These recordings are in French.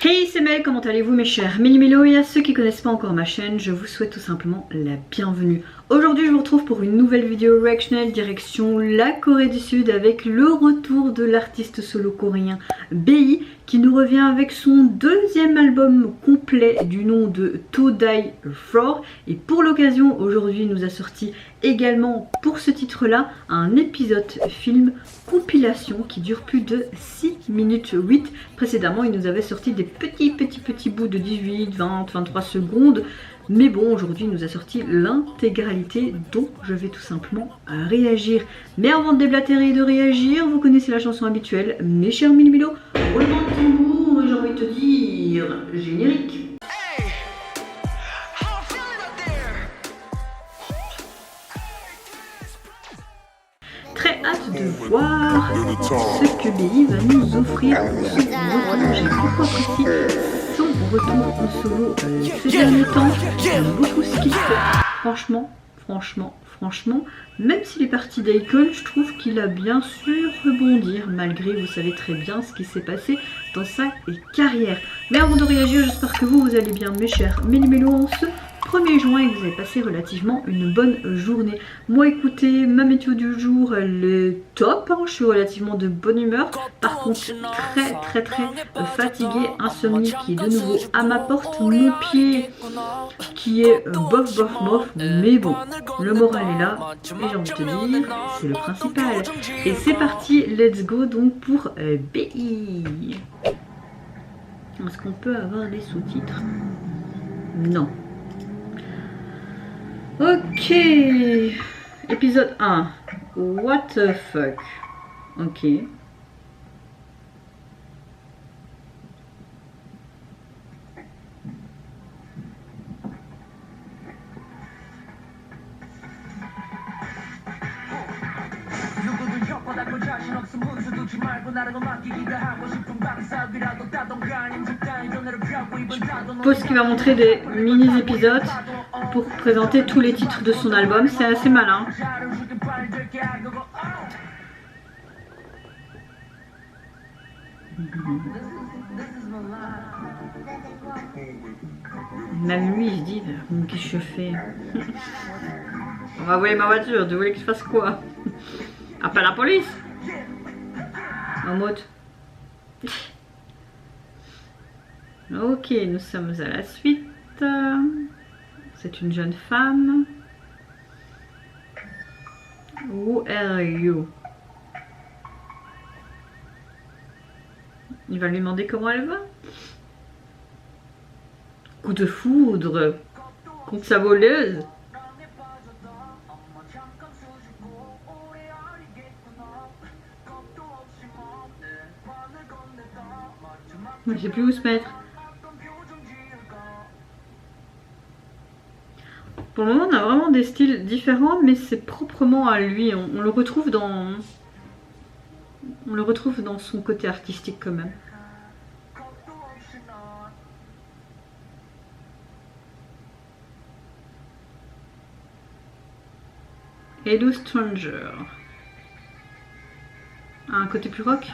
Hey, c'est Mel, comment allez-vous mes chers Méli-Mélo, et à ceux qui ne connaissent pas encore ma chaîne, je vous souhaite tout simplement la bienvenue. Aujourd'hui je vous retrouve pour une nouvelle vidéo reactionnelle direction la Corée du Sud avec le retour de l'artiste solo coréen BI qui nous revient avec son deuxième album complet du nom de To Die For. Et pour l'occasion, aujourd'hui il nous a sorti également pour ce titre là un épisode film compilation qui dure plus de 6 minutes 8. Précédemment il nous avait sorti des petits bouts de 18, 20, 23 secondes. Mais bon, aujourd'hui il nous a sorti l'intégralité dont je vais tout simplement réagir. Mais avant de déblatérer et de réagir, vous connaissez la chanson habituelle, mes chers Méli-Mélo. Roulement de tambour, j'ai envie de te dire générique. Très hâte de voir ce que BI va nous offrir pour ce retour. J'ai beaucoup apprécié son retour en solo ces derniers temps. J'aime beaucoup ce qu'il fait. Franchement, même s'il est parti d'Icon, je trouve qu'il a bien su rebondir, malgré, vous savez très bien ce qui s'est passé dans sa carrière. Mais avant de réagir, j'espère que vous allez bien mes chers Méli-Mélo en ce 1er juin et que vous avez passé relativement une bonne journée. Moi écoutez, ma météo du jour elle est top, hein, je suis relativement de bonne humeur. Par contre très fatiguée, insomnie qui est de nouveau à ma porte, mon pied qui est bof, mais bon, le moral est là et j'ai envie de te dire, c'est le principal. Et c'est parti, let's go donc pour BI. Est-ce qu'on peut avoir des sous-titres? Non. Ok, épisode 1, what the fuck, ok. Je suppose qu'il va montrer des mini-épisodes pour présenter tous les titres de son album, c'est assez malin. Même lui il se dit, qu'est-ce que je fais? On va voler ma voiture, tu voulais que je fasse quoi? Appelle la police. En mode. Ok, nous sommes à la suite. C'est une jeune femme. Who are you? Il va lui demander comment elle va. Coup de foudre contre sa voleuse. Je sais plus où se mettre. Pour le moment, on a vraiment des styles différents, mais c'est proprement à lui. On le retrouve dans son côté artistique quand même. Hello Stranger. Un côté plus rock.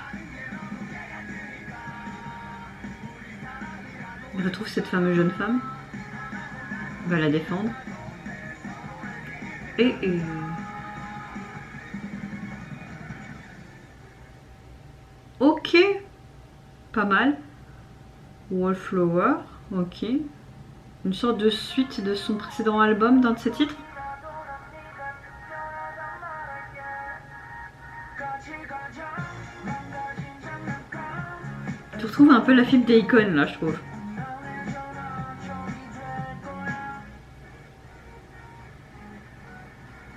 Il retrouve cette fameuse jeune femme. Il va la défendre. Et ok, pas mal. Wallflower, ok. Une sorte de suite de son précédent album, d'un de ses titres. Tu retrouves un peu la fibre des icônes là, je trouve.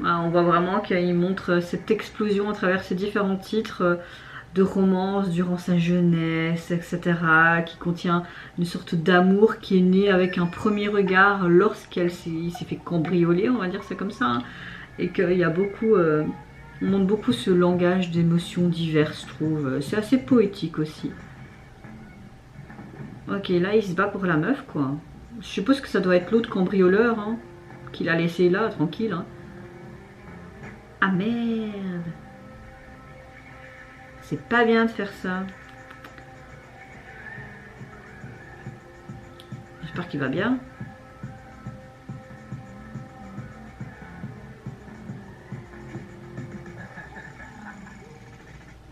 On voit vraiment qu'il montre cette explosion à travers ses différents titres de romance durant sa jeunesse, etc. Qui contient une sorte d'amour qui est né avec un premier regard lorsqu'il s'est fait cambrioler, on va dire ça comme ça. Hein, et qu'il y a beaucoup, on montre beaucoup ce langage d'émotions diverses, je trouve. C'est assez poétique aussi. Ok, là il se bat pour la meuf quoi. Je suppose que ça doit être l'autre cambrioleur hein, qu'il a laissé là, tranquille. Hein. Ah merde! C'est pas bien de faire ça. J'espère qu'il va bien.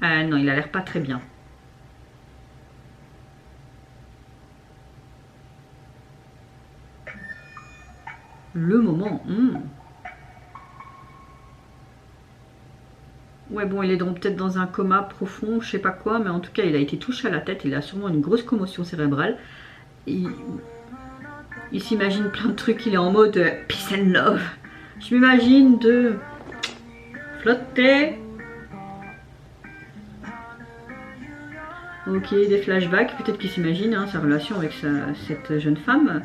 Ah non, il a l'air pas très bien. Le moment. Ouais, bon, il est peut-être dans un coma profond, je sais pas quoi, mais en tout cas, il a été touché à la tête. Il a sûrement une grosse commotion cérébrale. Il s'imagine plein de trucs. Il est en mode peace and love. Je m'imagine de flotter. Ok, des flashbacks. Peut-être qu'il s'imagine sa relation avec cette jeune femme.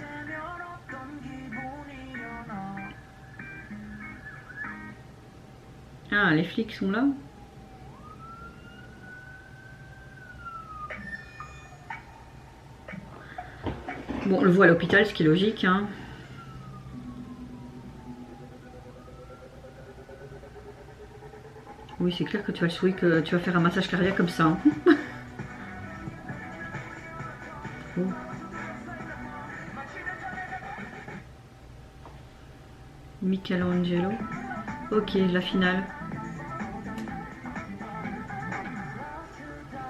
Ah, les flics sont là. Bon, on le voit à l'hôpital, ce qui est logique. Hein. Oui, c'est clair que tu as le souhait que tu vas faire un massage cardiaque comme ça. Hein. Oh. Michelangelo. Ok, la finale.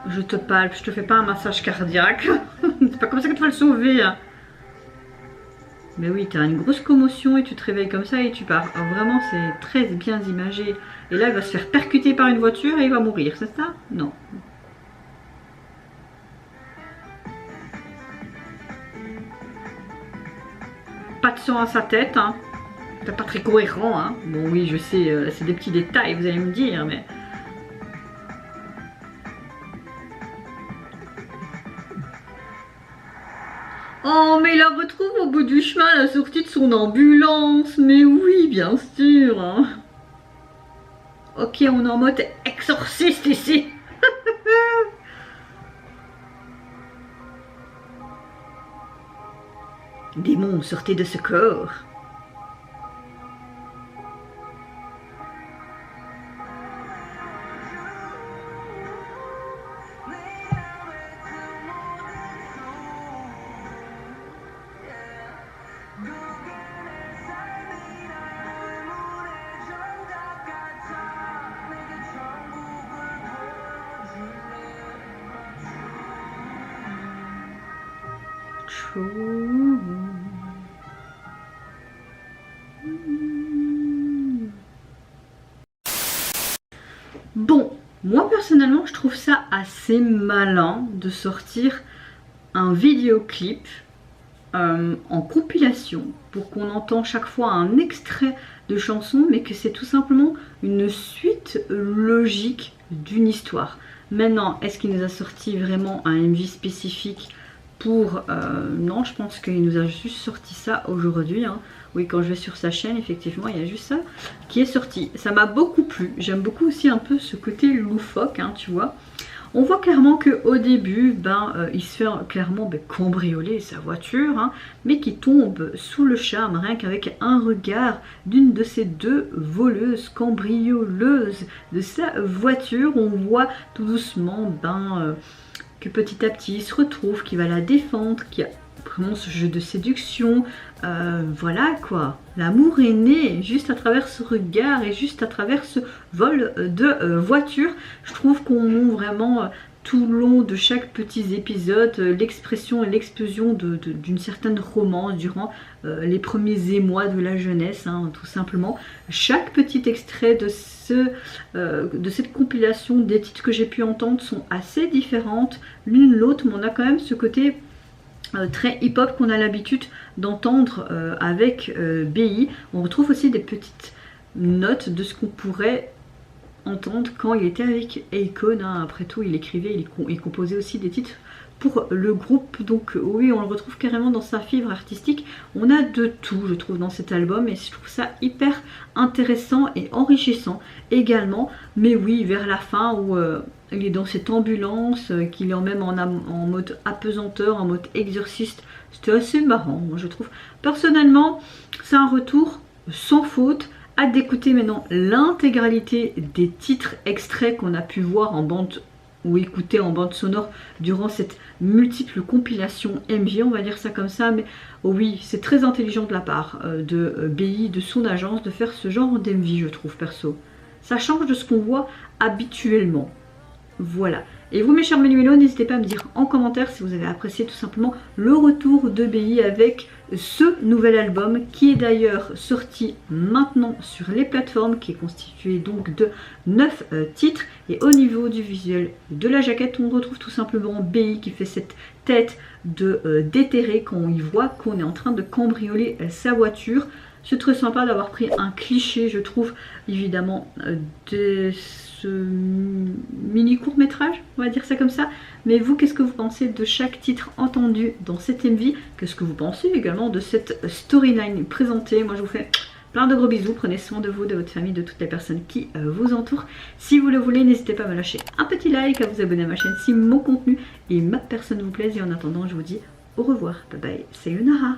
Je te palpe, je te fais pas un massage cardiaque. C'est pas comme ça que tu vas le sauver. Hein. Mais oui, tu as une grosse commotion et tu te réveilles comme ça et tu pars. Alors vraiment, c'est très bien imagé. Et là, il va se faire percuter par une voiture et il va mourir, c'est ça? Non. Pas de sang à sa tête, hein. C'est pas très cohérent, hein. Bon, oui, je sais, c'est des petits détails, vous allez me dire, mais... Oh, mais il la retrouve au bout du chemin à la sortie de son ambulance. Mais oui, bien sûr. Hein. Ok, on est en mode exorciste ici. Démon, sortez de ce corps. Bon, moi personnellement je trouve ça assez malin de sortir un vidéoclip en compilation pour qu'on entend chaque fois un extrait de chanson, mais que c'est tout simplement une suite logique d'une histoire. Maintenant, est-ce qu'il nous a sorti vraiment un MV spécifique pour... non, je pense qu'il nous a juste sorti ça aujourd'hui. Hein. Oui, quand je vais sur sa chaîne, effectivement, il y a juste ça qui est sorti. Ça m'a beaucoup plu. J'aime beaucoup aussi un peu ce côté loufoque, hein, tu vois. On voit clairement qu'au début, il se fait clairement cambrioler sa voiture, hein, mais qui tombe sous le charme rien qu'avec un regard d'une de ces deux voleuses cambrioleuses de sa voiture. On voit tout doucement que petit à petit il se retrouve, qu'il va la défendre, qu'il y a vraiment ce jeu de séduction. Voilà quoi, l'amour est né juste à travers ce regard et juste à travers ce vol de voiture. Je trouve qu'on montre vraiment tout le long de chaque petit épisode l'expression et l'explosion d'une certaine romance durant les premiers émois de la jeunesse, hein, tout simplement. Chaque petit extrait de cette compilation des titres que j'ai pu entendre sont assez différentes l'une l'autre, mais on a quand même ce côté très hip-hop qu'on a l'habitude d'entendre avec BI. On retrouve aussi des petites notes de ce qu'on pourrait entendre quand il était avec Akon. Hein. Après tout, il écrivait, il composait aussi des titres pour le groupe. Donc oui, on le retrouve carrément dans sa fibre artistique. On a de tout, je trouve, dans cet album. Et je trouve ça hyper intéressant et enrichissant également. Mais oui, vers la fin où... il est dans cette ambulance, qu'il est même en mode apesanteur, en mode exorciste. C'était assez marrant, moi je trouve. Personnellement, c'est un retour sans faute. Hâte d'écouter maintenant l'intégralité des titres extraits qu'on a pu voir en bande ou écouté en bande sonore durant cette multiple compilation MV, on va dire ça comme ça. Mais oui, c'est très intelligent de la part de BI, de son agence, de faire ce genre d'MV, je trouve, perso. Ça change de ce qu'on voit habituellement. Voilà. Et vous mes chers Melumélos, n'hésitez pas à me dire en commentaire si vous avez apprécié tout simplement le retour de BI avec ce nouvel album qui est d'ailleurs sorti maintenant sur les plateformes, qui est constitué donc de 9 titres. Et au niveau du visuel de la jaquette, on retrouve tout simplement BI qui fait cette tête de déterré quand on y voit qu'on est en train de cambrioler sa voiture. C'est très sympa d'avoir pris un cliché, je trouve, évidemment, de ce mini court-métrage, on va dire ça comme ça. Mais vous, qu'est-ce que vous pensez de chaque titre entendu dans cette MV? Qu'est-ce que vous pensez également de cette storyline présentée? Moi, je vous fais plein de gros bisous. Prenez soin de vous, de votre famille, de toutes les personnes qui vous entourent. Si vous le voulez, n'hésitez pas à me lâcher un petit like, à vous abonner à ma chaîne si mon contenu et ma personne vous plaisent. Et en attendant, je vous dis au revoir. Bye bye. Sayonara.